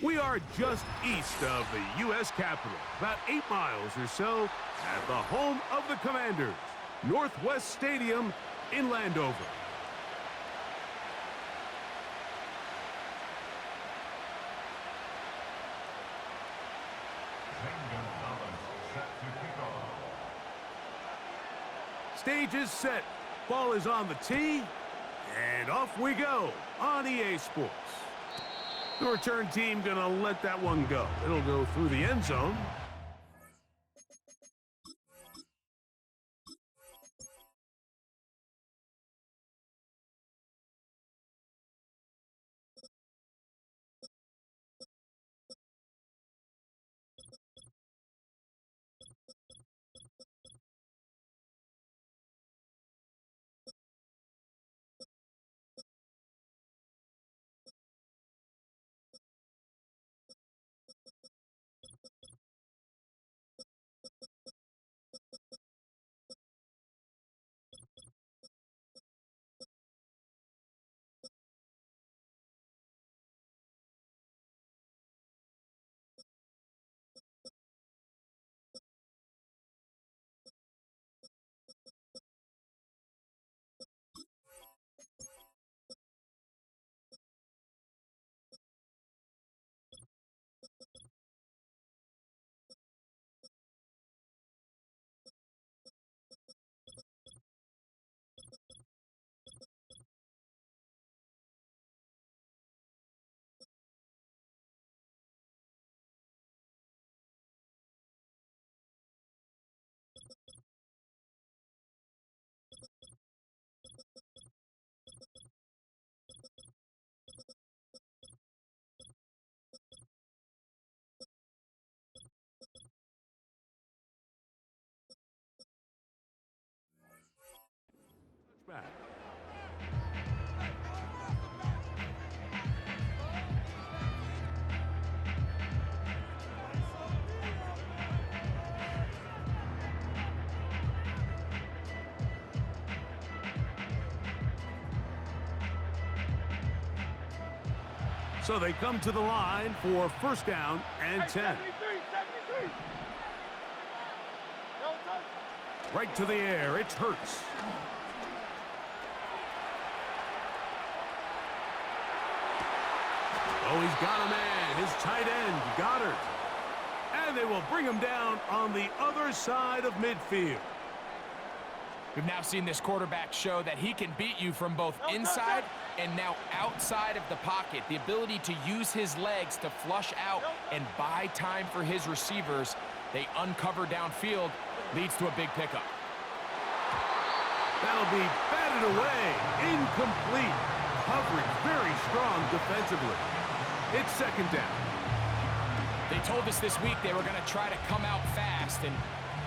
We are just east of the U.S. Capitol, about 8 miles or so, at the home of the Commanders, Northwest Stadium in Landover. Stage is set, ball is on the tee, and off we go on EA Sports. The return team gonna let that one go. It'll go through the end zone. Back. So they come to the line for first down and 10. Right to the air, it's Hurts. Oh, he's got a man, his tight end, Goddard. And they will bring him down on the other side of midfield. We've now seen this quarterback show that he can beat you from both inside and now outside of the pocket. The ability to use his legs to flush out and buy time for his receivers. They uncover downfield, leads to a big pickup. That'll be batted away, incomplete. Coverage very strong defensively. It's second down. They told us this week they were going to try to come out fast, and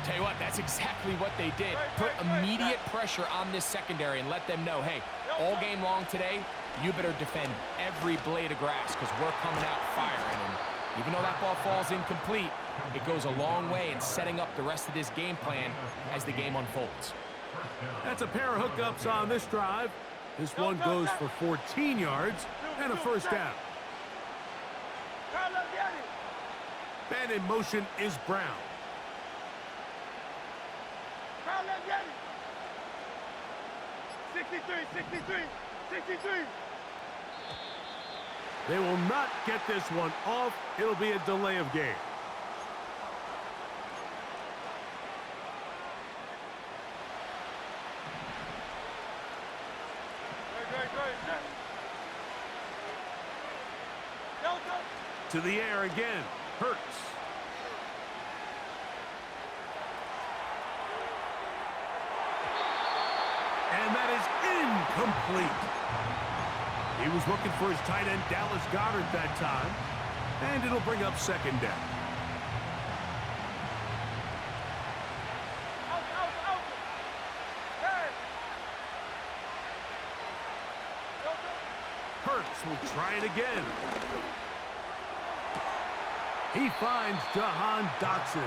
tell you what, that's exactly what they did. Put immediate pressure on this secondary and let them know, hey, all game long today, you better defend every blade of grass because we're coming out firing. And even though that ball falls incomplete, it goes a long way in setting up the rest of this game plan as the game unfolds. That's a pair of hookups on this drive. This one goes for 14 yards and a first down. Man in motion is Brown. 63. They will not get this one off. It'll be a delay of game. To the air again, Hurts. And that is incomplete. He was looking for his tight end, Dallas Goddard, that time. And it'll bring up second down. Hurts will try it again. He finds Jahan Dotson.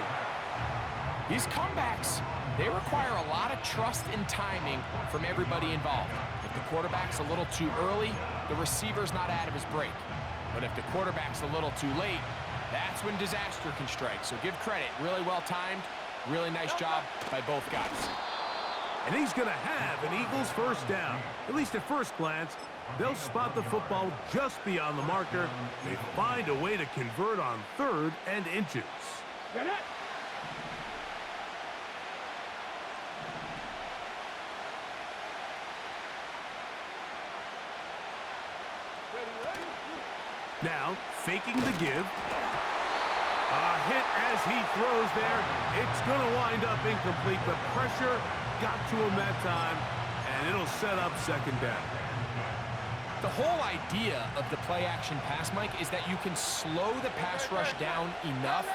These comebacks, they require a lot of trust and timing from everybody involved. If the quarterback's a little too early, the receiver's not out of his break. But if the quarterback's a little too late, that's when disaster can strike. So give credit. Really well timed. Really nice job by both guys. And he's going to have an Eagles first down. At least at first glance, they'll spot the football just beyond the marker. They find a way to convert on 3rd and inches. Get it. Now, faking the give. A hit as he throws there. It's going to wind up incomplete. The pressure got to him that time, and it'll set up 2nd down. The whole idea of the play-action pass, Mike, is that you can slow the pass rush down enough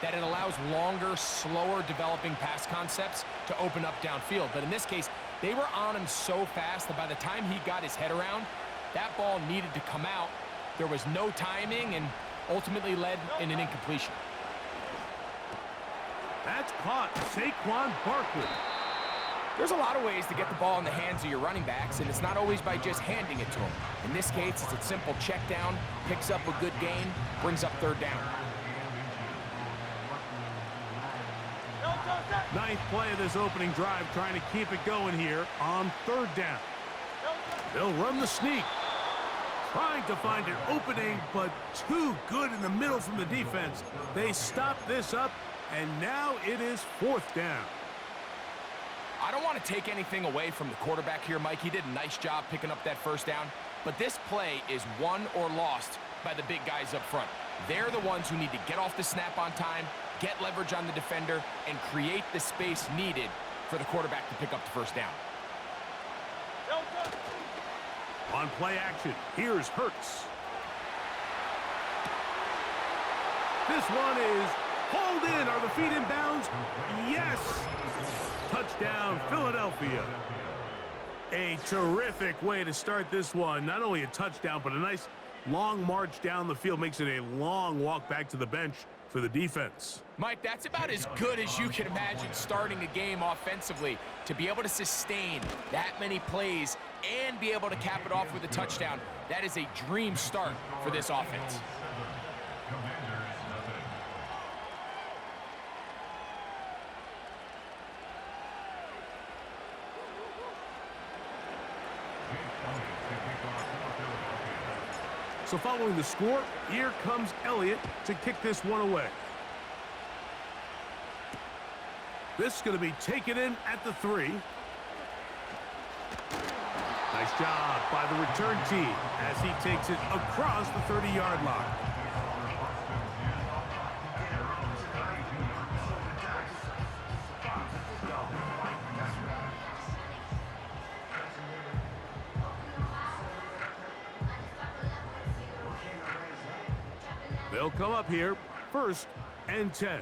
that it allows longer, slower developing pass concepts to open up downfield. But in this case, they were on him so fast that by the time he got his head around, that ball needed to come out. There was no timing and ultimately led in an incompletion. That's caught. Saquon Barkley. There's a lot of ways to get the ball in the hands of your running backs, and it's not always by just handing it to them. In this case, it's a simple check down, picks up a good gain, brings up 3rd down. 9th play of this opening drive, trying to keep it going here on 3rd down. They'll run the sneak. Trying to find an opening, but too good in the middle from the defense. They stop this up, and now it is 4th down. I don't want to take anything away from the quarterback here, Mike. He did a nice job picking up that 1st down. But this play is won or lost by the big guys up front. They're the ones who need to get off the snap on time, get leverage on the defender, and create the space needed for the quarterback to pick up the 1st down. On play action, here's Hurts. This one is hauled in. Are the feet in bounds? Yes! Touchdown, Philadelphia. A terrific way to start this one. Not only a touchdown, but a nice long march down the field. Makes it a long walk back to the bench for the defense. Mike, that's about as good as you can imagine starting a game offensively. To be able to sustain that many plays and be able to cap it off with a touchdown, that is a dream start for this offense. So following the score, here comes Elliott to kick this one away. This is going to be taken in at the 3. Nice job by the return team as he takes it across the 30-yard line. They'll come up here, 1st and 10.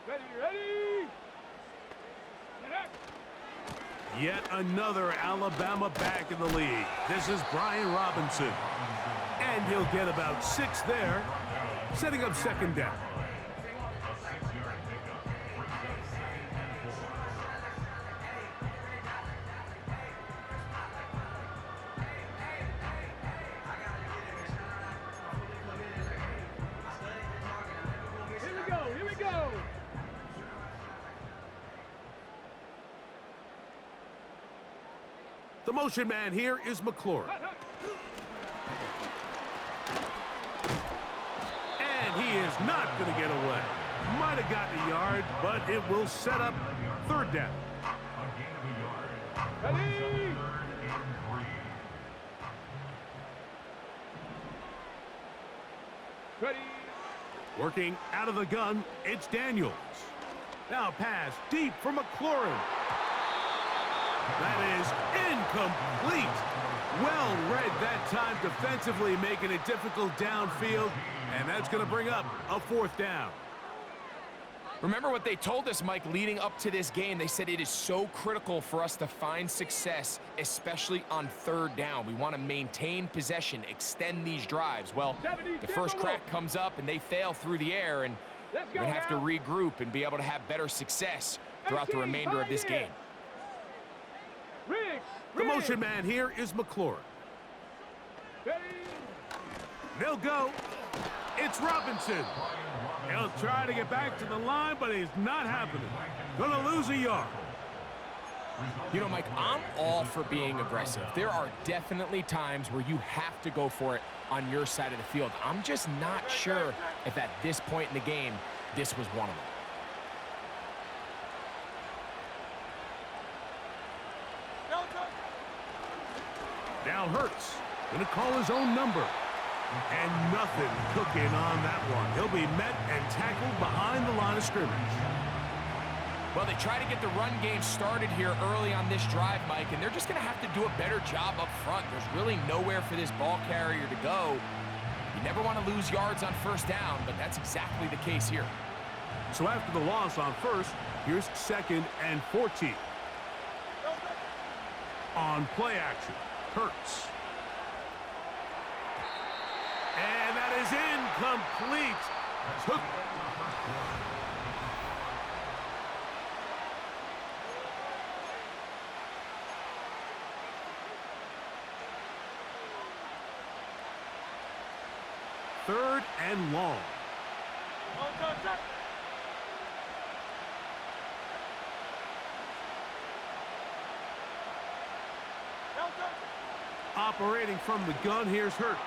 Ready. Yet another Alabama back in the league. This is Brian Robinson. And he'll get about 6 there, setting up 2nd down. Here we go. The motion man here is McLaurin. And he is not going to get away. Might have gotten a yard, but it will set up 3rd down. Ready. Ready. Working out of the gun, it's Daniels. Now pass deep for McLaurin. That is incomplete. Well read that time defensively, making it difficult downfield, and that's going to bring up a 4th down. Remember what they told us, Mike, leading up to this game. They said it is so critical for us to find success, especially on 3rd down. We want to maintain possession, extend these drives. Well, the first crack comes up, and they fail through the air, and we're going to have to regroup and be able to have better success throughout the remainder of this game. The motion man here is McLaurin. They'll go. It's Robinson. He'll try to get back to the line, but it's not happening. Gonna lose a yard. You know, Mike, I'm all for being aggressive. There are definitely times where you have to go for it on your side of the field. I'm just not sure if at this point in the game, this was one of them. Now Hurts. Gonna call his own number. And nothing cooking on that one. He'll be met and tackled behind the line of scrimmage. Well, they try to get the run game started here early on this drive, Mike, and they're just going to have to do a better job up front. There's really nowhere for this ball carrier to go. You never want to lose yards on first down, but that's exactly the case here. So after the loss on first, here's 2nd and 14. On play action, Hurts. And that is incomplete. Took. Third and long. Operating from the gun, here's Hurts.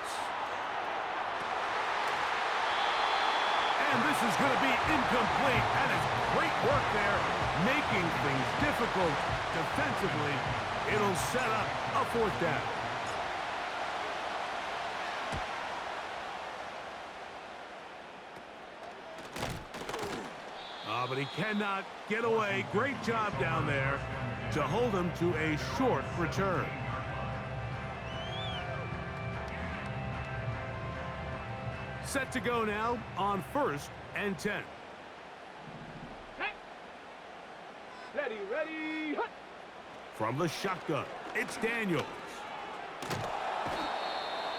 And this is going to be incomplete. That is great work there, making things difficult defensively. It'll set up a 4th down. But he cannot get away. Great job down there to hold him to a short return. Set to go now on 1st and 10. Ready, hut. From the shotgun, it's Daniels.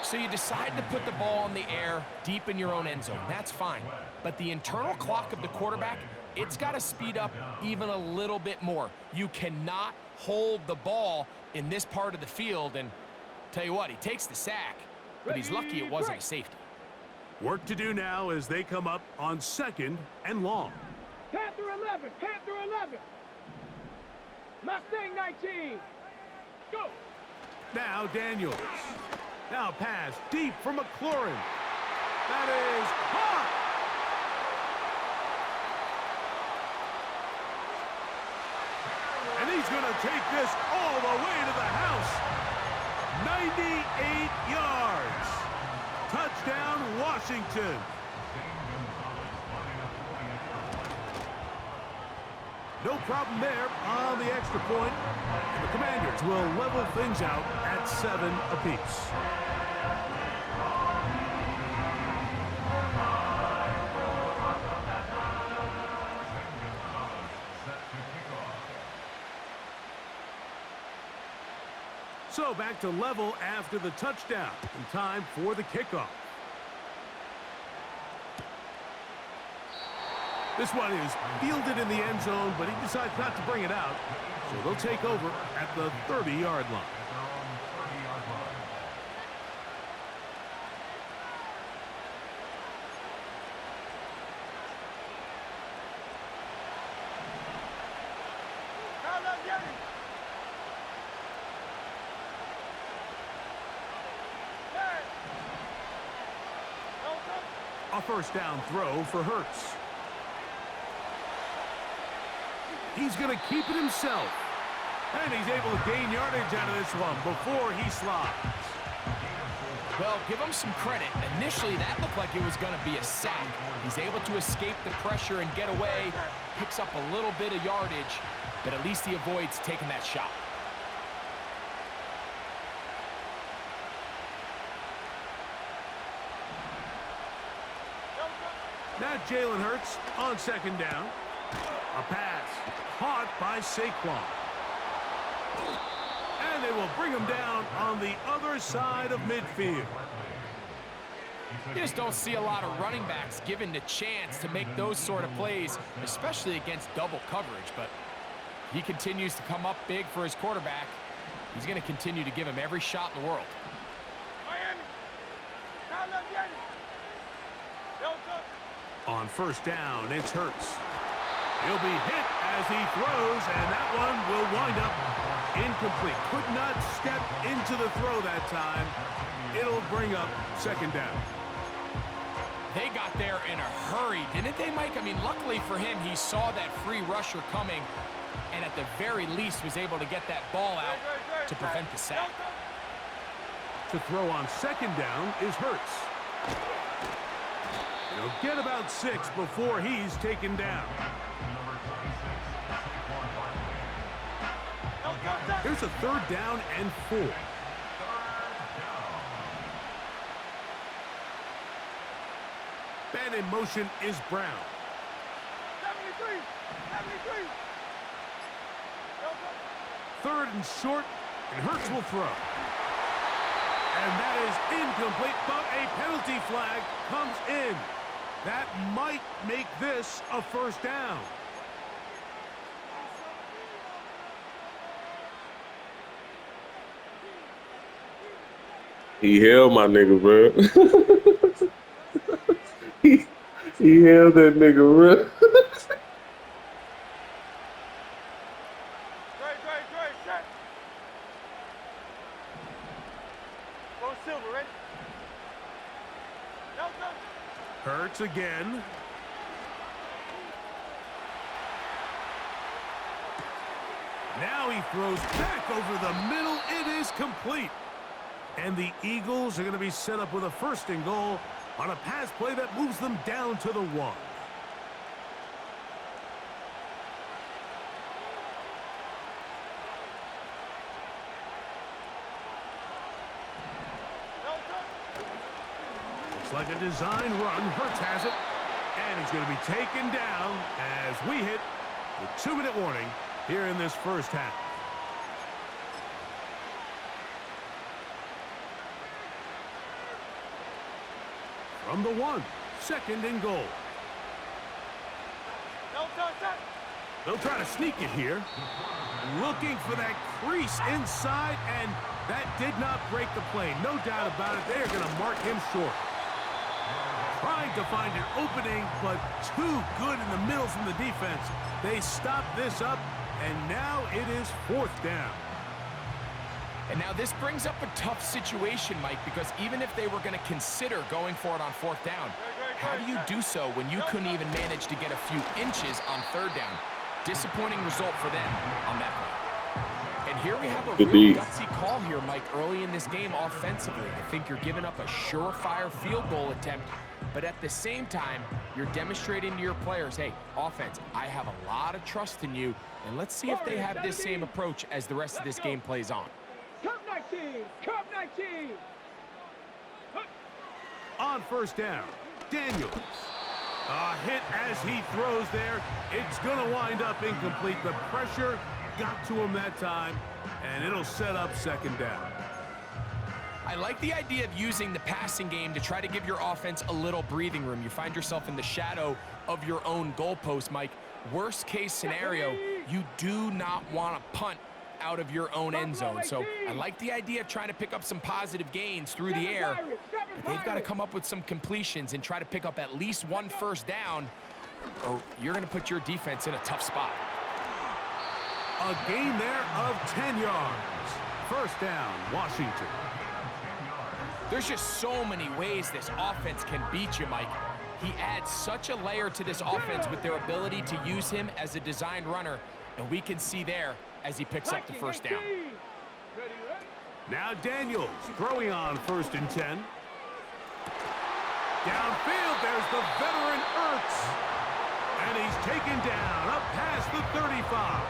So you decide to put the ball in the air deep in your own end zone. That's fine. But the internal clock of the quarterback, it's got to speed up even a little bit more. You cannot hold the ball in this part of the field. And tell you what, he takes the sack, but he's lucky it wasn't a safety. Work to do now as they come up on 2nd and long. Panther 11, Panther 11. Mustang 19. Go. Now Daniels. Now pass deep for McLaurin. That is hot. And he's going to take this all the way to the house. 98 yards. Touchdown, Washington. No problem there on the extra point. And the Commanders will level things out at 7 apiece. So back to level after the touchdown. And time for the kickoff. This one is fielded in the end zone, but he decides not to bring it out. So they'll take over at the 30-yard line. A first down throw for Hurts. He's going to keep it himself. And he's able to gain yardage out of this one before he slides. Well, give him some credit. Initially, that looked like it was going to be a sack. He's able to escape the pressure and get away. Picks up a little bit of yardage, but at least he avoids taking that shot. Now Jalen Hurts on 2nd down. A pass caught by Saquon. And they will bring him down on the other side of midfield. You just don't see a lot of running backs given the chance to make those sort of plays, especially against double coverage. But he continues to come up big for his quarterback. He's going to continue to give him every shot in the world. Miami. Now, On first down, it's Hurts. He'll be hit as he throws, and that one will wind up incomplete. Could not step into the throw that time. It'll bring up second down. They got there in a hurry, didn't they, Mike? I mean, luckily for him, he saw that free rusher coming, and at the very least was able to get that ball out to prevent the sack. To throw on second down is Hurts. He'll get about 6 before he's taken down. Here's a third down and 4. Man in motion is Brown. 73. Third and short, and Hurts will throw. And that is incomplete, but a penalty flag comes in. That might make this a first down. He held my nigga, bro. he held that nigga, bro. Great, set. Go Silver, ready? No. Hurts again. Now he throws back over the middle. It is complete. And the Eagles are going to be set up with a first and goal on a pass play that moves them down to the 1. Looks like a design run. Hurts has it. And he's going to be taken down as we hit the 2-minute warning here in this first half. From the 1, second and goal. They'll try to sneak it here. Looking for that crease inside, and that did not break the play. No doubt about it. They're going to mark him short. Trying to find an opening, but too good in the middle from the defense. They stop this up, and now it is fourth down. And now this brings up a tough situation, Mike, because even if they were going to consider going for it on fourth down, how do you do so when you couldn't even manage to get a few inches on third down? Disappointing result for them on that play. And here we have a real gutsy call here, Mike, early in this game offensively. I think you're giving up a surefire field goal attempt, but at the same time, you're demonstrating to your players, hey, offense, I have a lot of trust in you, and let's see if they have this same approach as the rest of this game plays on. Cup 19. On first down, Daniels. A hit as he throws there. It's going to wind up incomplete. The pressure got to him that time, and it'll set up second down. I like the idea of using the passing game to try to give your offense a little breathing room. You find yourself in the shadow of your own goalpost, Mike. Worst case scenario, you do not want to punt out of your own end zone. So I like the idea of trying to pick up some positive gains through the air, but they've got to come up with some completions and try to pick up at least one first down, or you're going to put your defense in a tough spot. A gain there of 10 yards. First down, Washington. There's just so many ways this offense can beat you, Mike. He adds such a layer to this offense with their ability to use him as a designed runner, and we can see there as he picks up the first down. Now Daniels throwing on first and 10. Downfield, there's the veteran Ertz. And he's taken down up past the 35.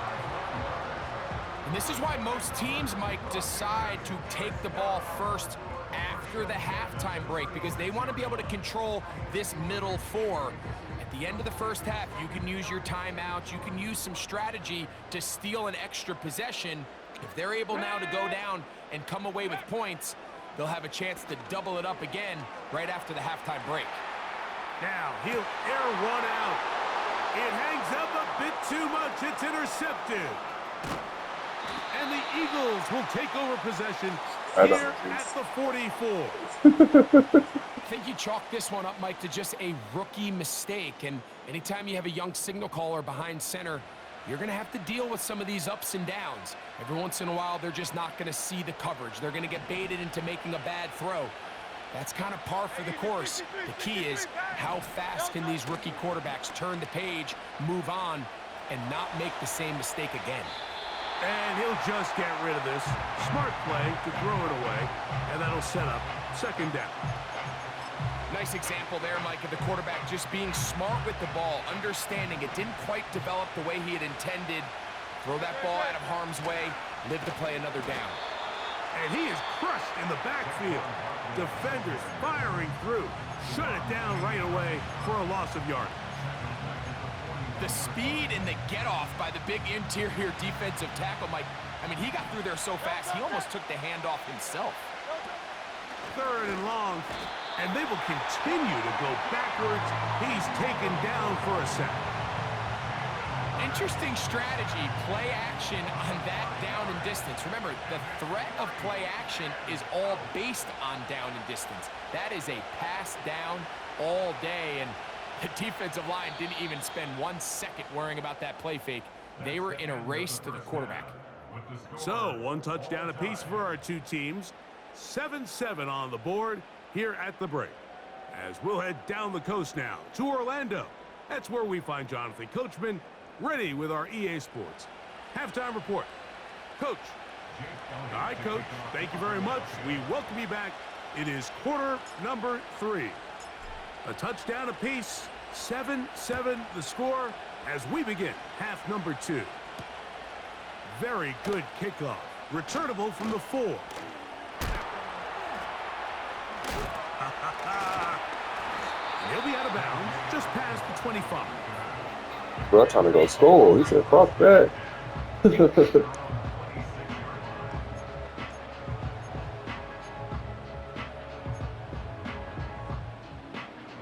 And this is why most teams, Mike, decide to take the ball first after the halftime break, because they want to be able to control this middle four. At the end of the first half, you can use your timeouts, you can use some strategy to steal an extra possession. If they're able now to go down and come away with points, they'll have a chance to double it up again right after the halftime break. Now he'll air one out. It hangs up a bit too much. It's intercepted. And the Eagles will take over possession I know. here at the 44. I think you chalk this one up, Mike, to just a rookie mistake. And anytime you have a young signal caller behind center, you're going to have to deal with some of these ups and downs. Every once in a while, they're just not going to see the coverage. They're going to get baited into making a bad throw. That's kind of par for the course. The key is how fast can these rookie quarterbacks turn the page, move on, and not make the same mistake again. And he'll just get rid of this. Smart play to throw it away, and that'll set up second down. Nice example there, Mike, of the quarterback just being smart with the ball, understanding it didn't quite develop the way he had intended. Throw that ball out of harm's way, live to play another down. And he is crushed in the backfield. Defenders firing through. Shut it down right away for a loss of yardage. The speed and the get-off by the big interior defensive tackle, Mike. I mean, he got through there so fast, he almost took the handoff himself. Third and long, and they will continue to go backwards. He's taken down for a sack. Interesting strategy, play action on that down and distance. Remember, the threat of play action is all based on down and distance. That is a pass down all day, and the defensive line didn't even spend 1 second worrying about that play fake. They were in a race to the quarterback. So, one touchdown apiece for our two teams. 7-7 on the board here at the break. As we'll head down the coast now to Orlando. That's where we find Jonathan Coachman ready with our EA Sports halftime report. Coach. All right, Coach. Thank you very much. We welcome you back. It is quarter number 3. A touchdown apiece. 7-7 the score as we begin half number 2. Very good kickoff. Returnable from the 4. And he'll be out of bounds just past the 25. Bro, trying to go score. He said, fuck that.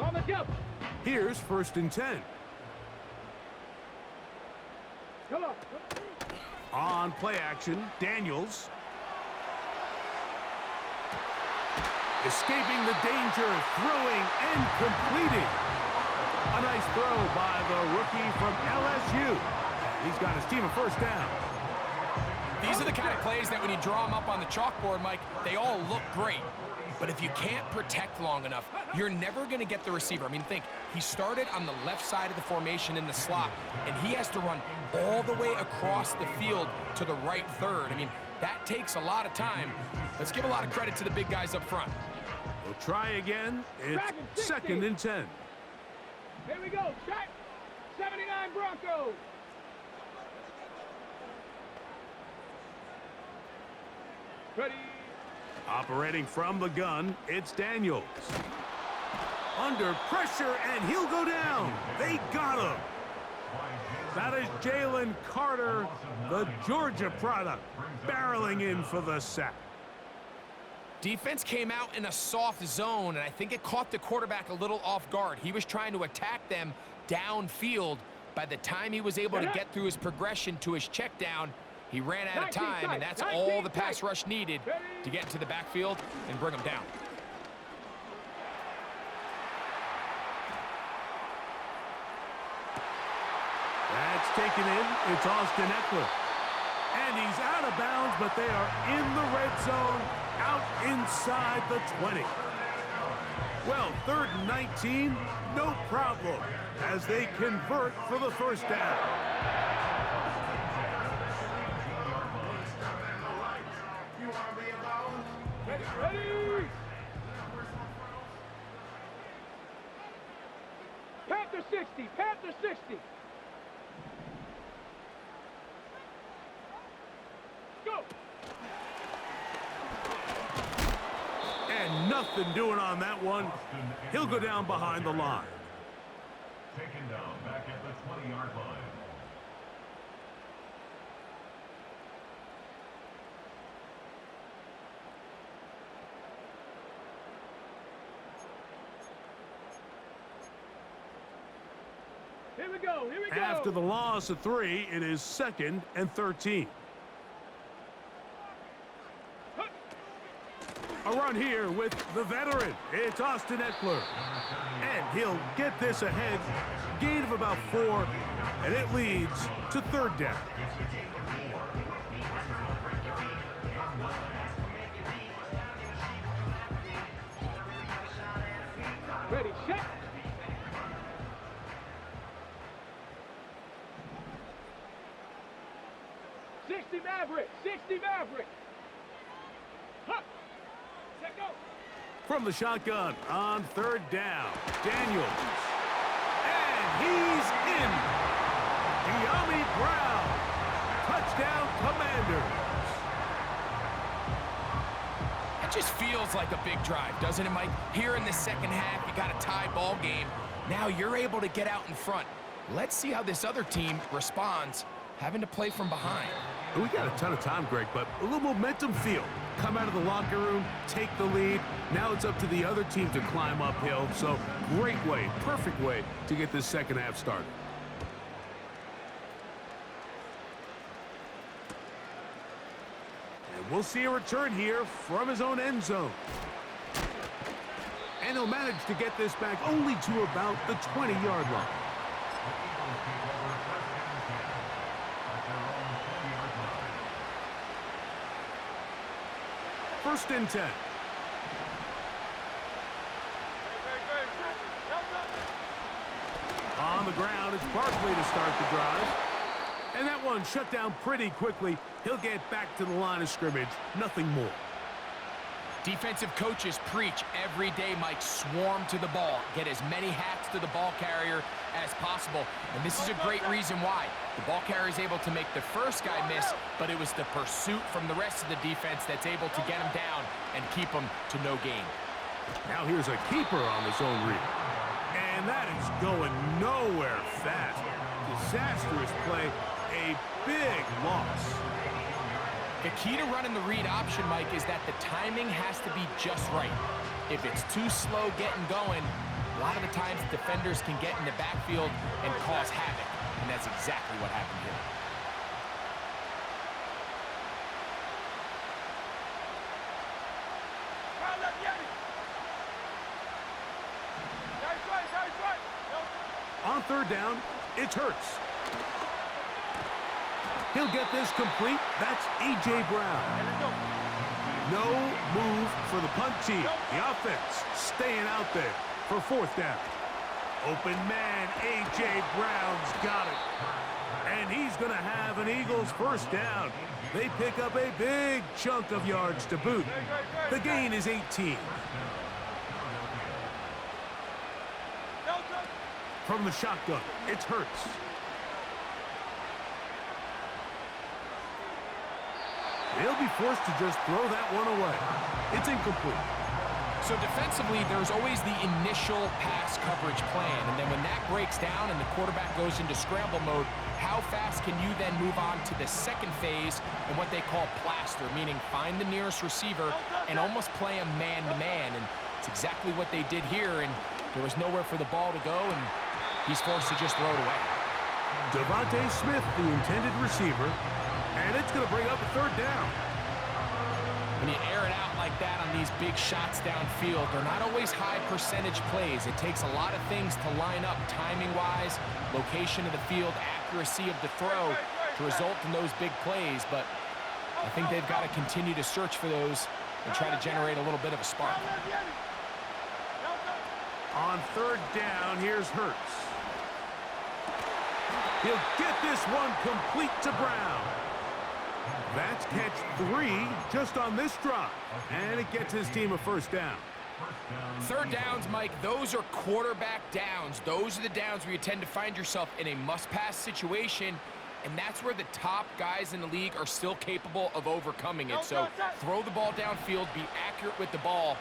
On the jump. Here's 1st and 10. Come on. On play action, Daniels. Escaping the danger, throwing and completing. A nice throw by the rookie from LSU. He's got his team a first down. These are the kind of plays that when you draw them up on the chalkboard, Mike, they all look great. But if you can't protect long enough, you're never going to get the receiver. I mean, think, he started on the left side of the formation in the slot, and he has to run all the way across the field to the right third. I mean, that takes a lot of time. Let's give a lot of credit to the big guys up front. We'll try again. It's 2nd and 10. Here we go. Check. 79 Broncos. Ready. Operating from the gun, it's Daniels. Under pressure, and he'll go down. They got him. That is Jalen Carter, the Georgia product, barreling in for the sack. Defense came out in a soft zone, and I think it caught the quarterback a little off guard. He was trying to attack them downfield. By the time he was able to get through his progression to his check down, he ran out of time, and that's all the pass rush needed to get into the backfield and bring him down. That's taken in. It's Austin Eckler. And he's out of bounds, but they are in the red zone, out inside the 20. Well, 3rd and 19, no problem, as they convert for the first down. Ready. Panther 60. Panther 60. Go. And nothing doing on that one. He'll go down behind the line. Taken down back at the 20-yard line. Here we go. Here we go. After the loss of 3, it is 2nd and 13. front here with the veteran. It's Austin Eckler. And he'll get this ahead. Gain of about 4, and it leads to 3rd down. Ready, set. Maverick, 60 Maverick. Huh. Set, go. From the shotgun on 3rd down, Daniels. And he's in. De'Ami Brown. Touchdown, Commanders. It just feels like a big drive, doesn't it, Mike? Here in the second half, you got a tie ball game. Now you're able to get out in front. Let's see how this other team responds, having to play from behind. We got a ton of time, Greg, but a little momentum feel. Come out of the locker room, take the lead. Now it's up to the other team to climb uphill. So great way, perfect way to get this second half started. And we'll see a return here from his own end zone. And he'll manage to get this back only to about the 20-yard line. 1st and 10. On the ground, it's Barkley to start the drive. And that one shut down pretty quickly. He'll get back to the line of scrimmage. Nothing more. Defensive coaches preach every day, Mike, swarm to the ball. Get as many hats to the ball carrier as possible. And this is a great reason why. The ball carrier is able to make the first guy miss, but it was the pursuit from the rest of the defense that's able to get him down and keep him to no gain. Now here's a keeper on the zone read. And that is going nowhere fast. Disastrous play. A big loss. The key to running the read option, Mike, is that the timing has to be just right. If it's too slow getting going, a lot of the times defenders can get in the backfield and cause havoc, and that's exactly what happened here. On 3rd down, it's Hurts. He'll get this complete. That's A.J. Brown. No move for the punt team. The offense staying out there for 4th down. Open man, A.J. Brown's got it. And he's going to have an Eagles 1st down. They pick up a big chunk of yards to boot. The gain is 18. From the shotgun, it's Hurts. They'll be forced to just throw that one away. It's incomplete. So defensively, there's always the initial pass coverage plan, and then when that breaks down and the quarterback goes into scramble mode, how fast can you then move on to the second phase and what they call plaster, meaning find the nearest receiver and almost play him man-to-man, and it's exactly what they did here, and there was nowhere for the ball to go, and he's forced to just throw it away. Devontae Smith, the intended receiver, and it's going to bring up a 3rd down. When you air it out like that on these big shots downfield, they're not always high percentage plays. It takes a lot of things to line up timing-wise, location of the field, accuracy of the throw to result in those big plays. But I think they've got to continue to search for those and try to generate a little bit of a spark. On 3rd down, here's Hurts. He'll get this one complete to Brown. That's catch 3 just on this drive. And it gets his team a 1st down. 3rd downs, Mike, those are quarterback downs. Those are the downs where you tend to find yourself in a must-pass situation, and that's where the top guys in the league are still capable of overcoming it. So throw the ball downfield, be accurate with the ball.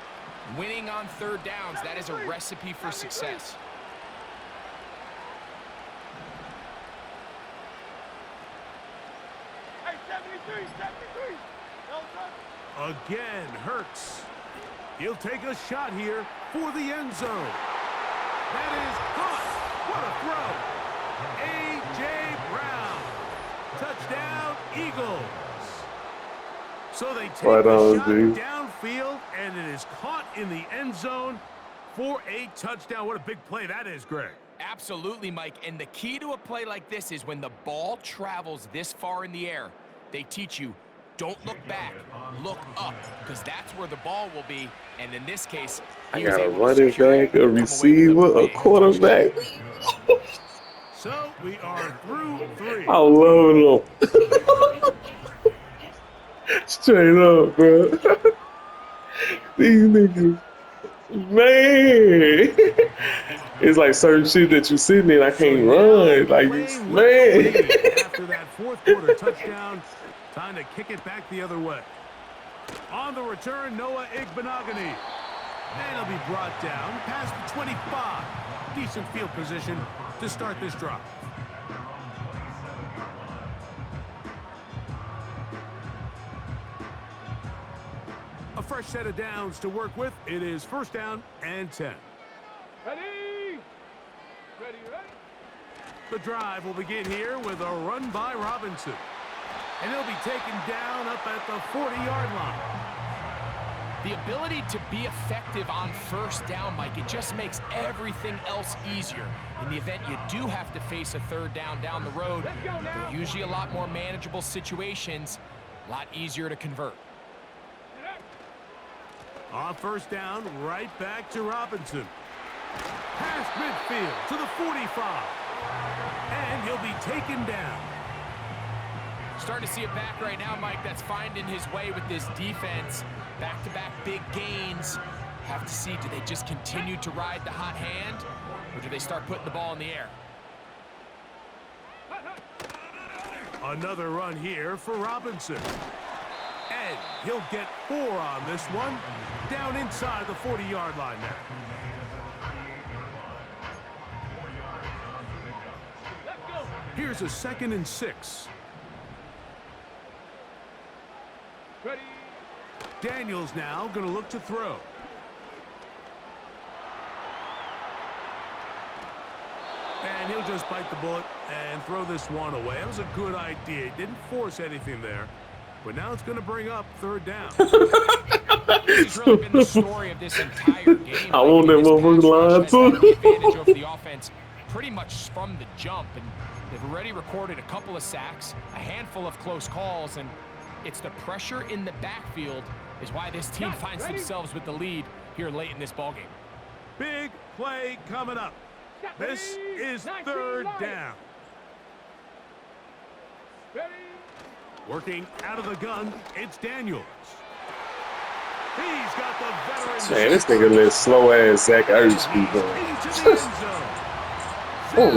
Winning on 3rd downs, that is a recipe for success. Again, Hurts. He'll take a shot here for the end zone. That is caught. What a throw. A.J. Brown. Touchdown, Eagles. So they take the shot field, and it is caught in the end zone for a touchdown. What a big play that is, Greg. Absolutely, Mike. And the key to a play like this is when the ball travels this far in the air, they teach you, don't look back, look up, because that's where the ball will be. And in this case, I got a running back, a receiver, a quarterback. So we are through 3. I love them. Straight up, bro. These niggas, man. It's like certain shit that you sitting in, I can't run. Like, man. After that fourth quarter touchdown, time to kick it back the other way. On the return, Noah Igbenogany. And he'll be brought down past the 25. Decent field position to start this drive. A fresh set of downs to work with. It is 1st down and 10. Ready? Ready, ready? The drive will begin here with a run by Robinson. And he'll be taken down up at the 40-yard line. The ability to be effective on 1st down, Mike, it just makes everything else easier. In the event you do have to face a 3rd down the road, they're usually a lot more manageable situations, a lot easier to convert. On 1st down, right back to Robinson. Past midfield to the 45. And he'll be taken down. Starting to see it back right now, Mike, that's finding his way with this defense. Back-to-back big gains. Have to see, do they just continue to ride the hot hand, or do they start putting the ball in the air? Another run here for Robinson. And he'll get 4 on this one. Down inside the 40-yard line now. Here's a 2nd and 6. Ready? Daniels now going to look to throw. And he'll just bite the bullet and throw this one away. That was a good idea. Didn't force anything there. But now it's going to bring up 3rd down. This has really been the story of this entire game. I want that motherfucking line too. The advantage over the offense pretty much from the jump. And they've already recorded a couple of sacks, a handful of close calls, and it's the pressure in the backfield is why this team finds themselves with the lead here late in this ballgame. Big play coming up. This is 3rd down. Ready? Working out of the gun, it's Daniels. He's got the veteran. Man, this nigga let slow ass Zach Ertz be going. Oh,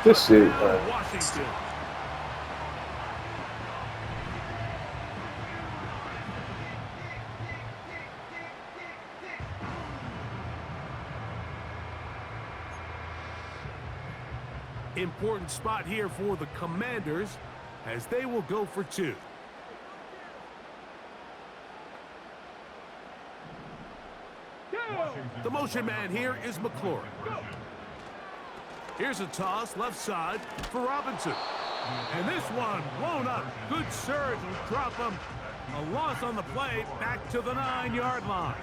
this shit, man. Washington. Important spot here for the Commanders as they will go for 2. The motion man here is McLaurin. Here's a toss left side for Robinson. And this one blown up. Good surge will drop him. A loss on the play back to the 9-yard line.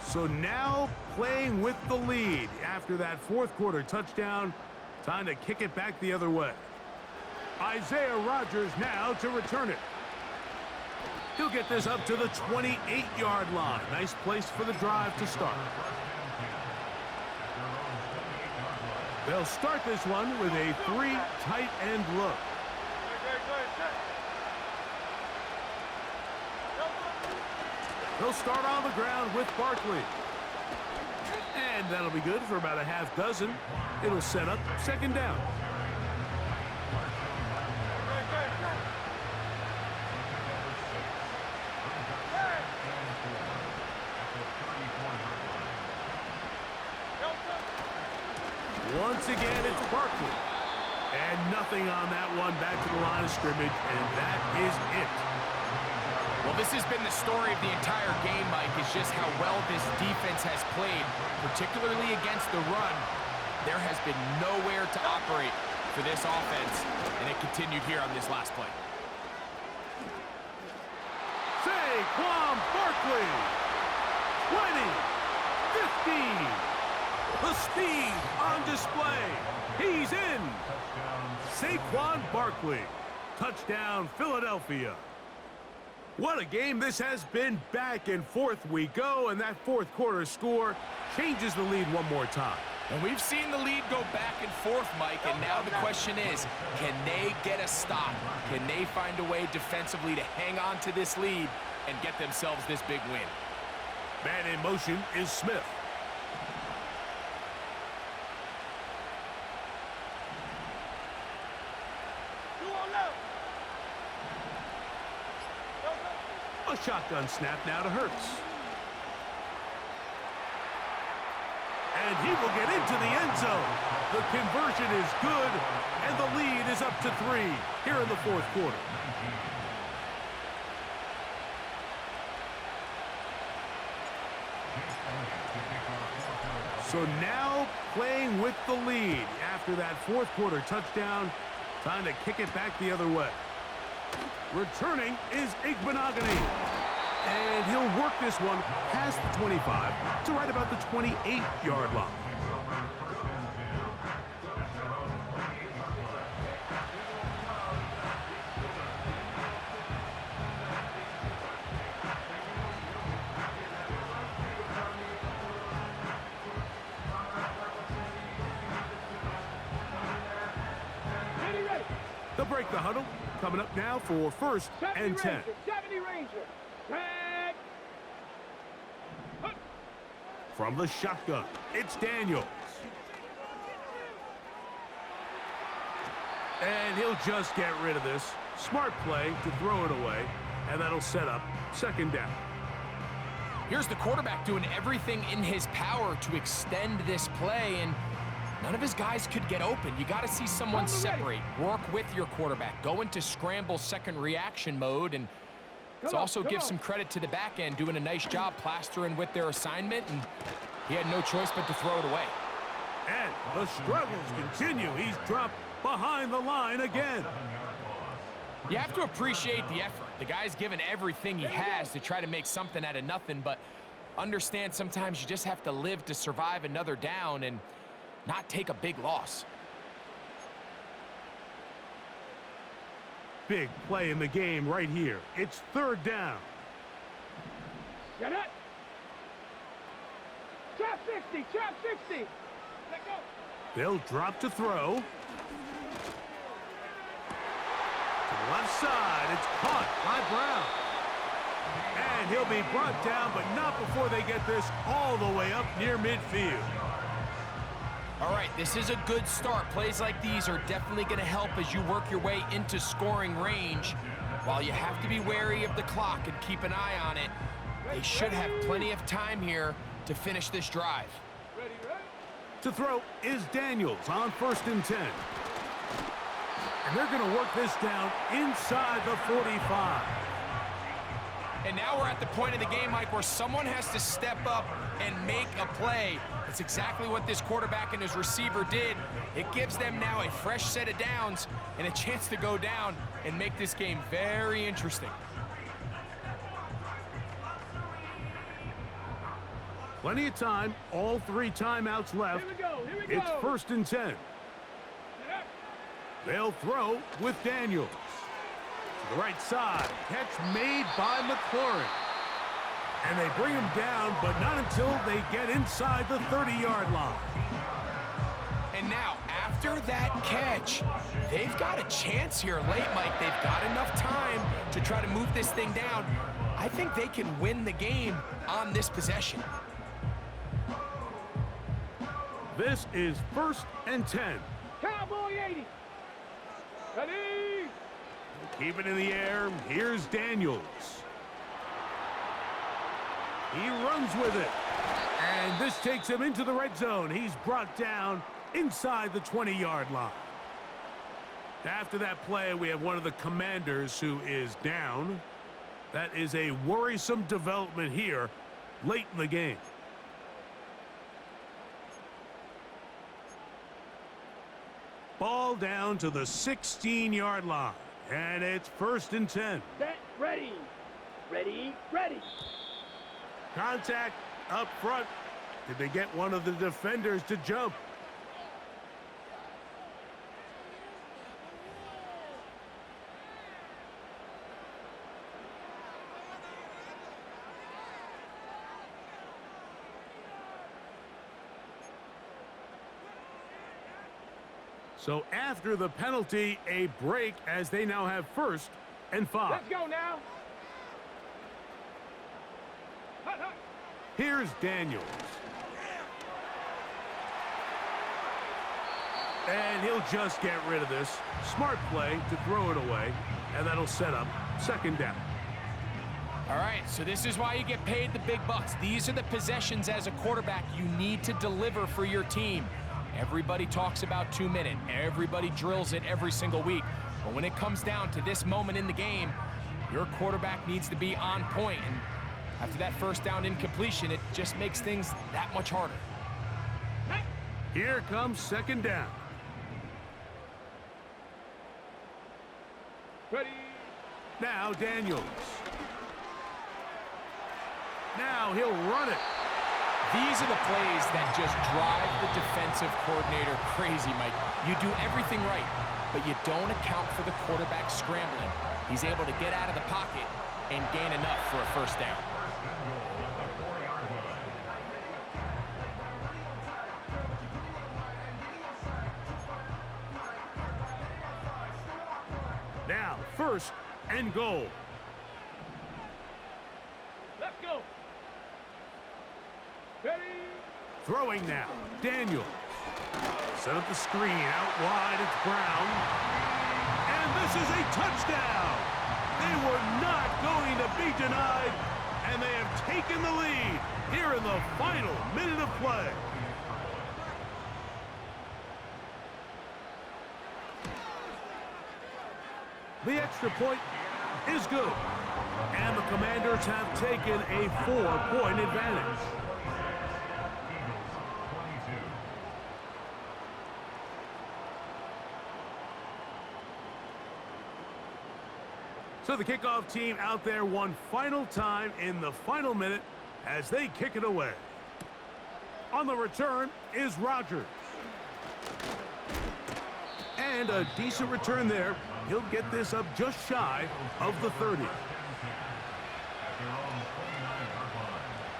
So now playing with the lead after that 4th quarter touchdown. Time to kick it back the other way. Isaiah Rodgers now to return it. He'll get this up to the 28-yard line. Nice place for the drive to start. They'll start this one with a 3 tight end look. They'll start on the ground with Barkley. And that'll be good for about a half dozen. It'll set up 2nd down. Once again, it's Barkley. And nothing on that one back to the line of scrimmage, and that is it. Well, this has been the story of the entire game, Mike, is just how well this defense has played, particularly against the run. There has been nowhere to operate for this offense, and it continued here on this last play. Saquon Barkley. 20, 15. The speed on display. He's in. Saquon Barkley. Touchdown, Philadelphia. What a game this has been. Back and forth we go, and that fourth quarter score changes the lead one more time. And we've seen the lead go back and forth, Mike, and now the question is, can they get a stop? Can they find a way defensively to hang on to this lead and get themselves this big win? Man in motion is Smith. A shotgun snap now to Hurts. And he will get into the end zone. The conversion is good, and the lead is up to 3 here in the fourth quarter. So now playing with the lead after that fourth quarter touchdown, time to kick it back the other way. Returning is Igbenogany. And he'll work this one past the 25 to right about the 28-yard line. They'll break the huddle. Coming up now for first and 10. 70 Ranger. Tag. From the shotgun, it's Daniels. And he'll just get rid of this. Smart play to throw it away, and that'll set up second down. Here's the quarterback doing everything in his power to extend this play, and none of his guys could get open. You got to see someone separate, work with your quarterback, go into scramble second reaction mode, and let's also give some credit to the back end doing a nice job plastering with their assignment, and he had no choice but to throw it away. And the struggles continue. He's dropped behind the line again. You have to appreciate the effort. The guy's given everything he has to try to make something out of nothing, but understand sometimes you just have to live to survive another down and not take a big loss. Big play in the game right here. It's third down. Get it. Trap 60. Trap 60. Let go. They'll drop to throw. To the left side. It's caught by Brown. And he'll be brought down, but not before they get this all the way up near midfield. All right, this is a good start. Plays like these are definitely going to help as you work your way into scoring range. While you have to be wary of the clock and keep an eye on it, they should have plenty of time here to finish this drive. Ready. To throw is Daniels on first and 10. And they're going to work this down inside the 45. And now we're at the point of the game, Mike, where someone has to step up and make a play. That's exactly what this quarterback and his receiver did. It gives them now a fresh set of downs and a chance to go down and make this game very interesting. Plenty of time, all 3 timeouts left. Here we go. It's first and 10. They'll throw with Daniels. To the right side, catch made by McLaurin. And they bring him down, but not until they get inside the 30-yard line. And now, after that catch, they've got a chance here late, Mike. They've got enough time to try to move this thing down. I think they can win the game on this possession. This is first and 10. Cowboy 80. Ready. Keep it in the air. Here's Daniels. He runs with it. And this takes him into the red zone. He's brought down inside the 20-yard line. After that play, we have one of the Commanders who is down. That is a worrisome development here late in the game. Ball down to the 16-yard line. And it's first and 10. Set. Ready. Ready, ready. Contact up front. Did they get one of the defenders to jump? So after the penalty, a break as they now have 1st and 5. Let's go now. Hut, hut. Here's Daniels. And he'll just get rid of this. Smart play to throw it away, and that'll set up 2nd down. All right, so this is why you get paid the big bucks. These are the possessions as a quarterback you need to deliver for your team. Everybody talks about 2-minute. Everybody drills it every single week. But when it comes down to this moment in the game, your quarterback needs to be on point. And after that 1st down incompletion, it just makes things that much harder. Here comes 2nd down. Ready. Now Daniels. Now he'll run it. These are the plays that just drive the defensive coordinator crazy, Mike. You do everything right, but you don't account for the quarterback scrambling. He's able to get out of the pocket and gain enough for a 1st down. Now 1st and goal. Let's go. Ready. Throwing now. Daniels. Set up the screen. Out wide, it's Brown. And this is a touchdown. They were not going to be denied, and they have taken the lead here in the final minute of play. The extra point is good, and the Commanders have taken a 4-point advantage. So the kickoff team out there one final time in the final minute as they kick it away. On the return is Rodgers. And a decent return there. He'll get this up just shy of the 30.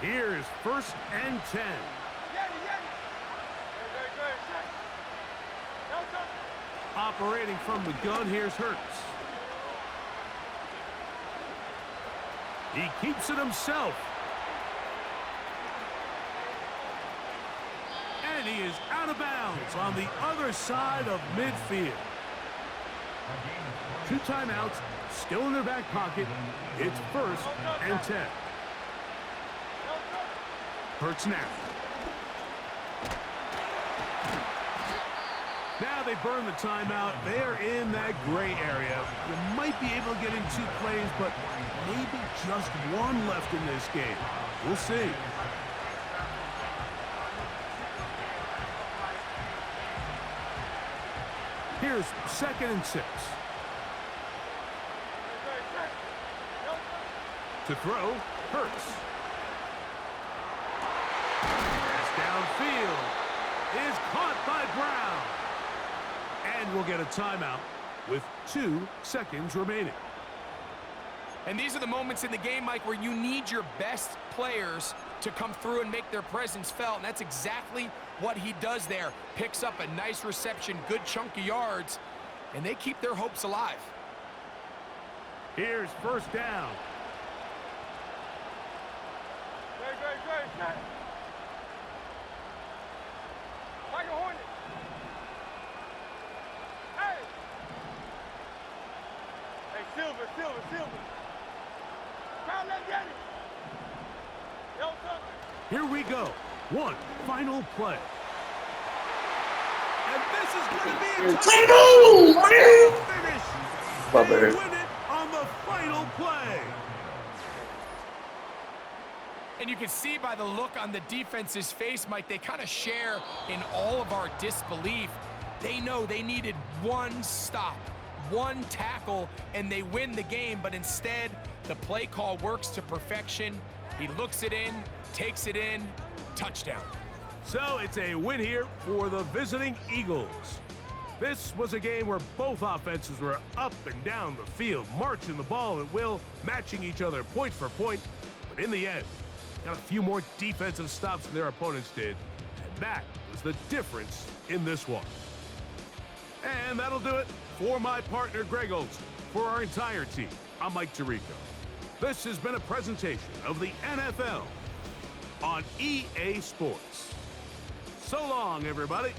Here's 1st and 10. Operating from the gun, here's Hurts. He keeps it himself. And he is out of bounds on the other side of midfield. 2 timeouts, still in their back pocket. It's 1st and 10. Hurts now. Now they burn the timeout. They are in that gray area. You might be able to get in 2 plays, but maybe just 1 left in this game. We'll see. Here's 2nd and 6. To throw, Hurts. Pass downfield is caught by Brown. And we'll get a timeout with 2 seconds remaining. And these are the moments in the game, Mike, where you need your best players to come through and make their presence felt. And that's exactly what he does there. Picks up a nice reception, good chunk of yards, and they keep their hopes alive. Here's 1st down. Great. Like a Hornet. Hey, Silver. Crowd, let's get it. Here we go. 1 final play. And this is going to be a finish. My They bad. win it on the final play. And you can see by the look on the defense's face, Mike, they kind of share in all of our disbelief. They know they needed 1 stop, 1 tackle, and they win the game, but instead The play call works to perfection. He looks it in, takes it in, touchdown. So it's a win here for the visiting Eagles. This was a game where both offenses were up and down the field, marching the ball at will, matching each other point for point. But in the end, got a few more defensive stops than their opponents did. And that was the difference in this one. And that'll do it for my partner, Greg Olson. For our entire team, I'm Mike Tirico. This has been a presentation of the NFL on EA Sports. So long, everybody.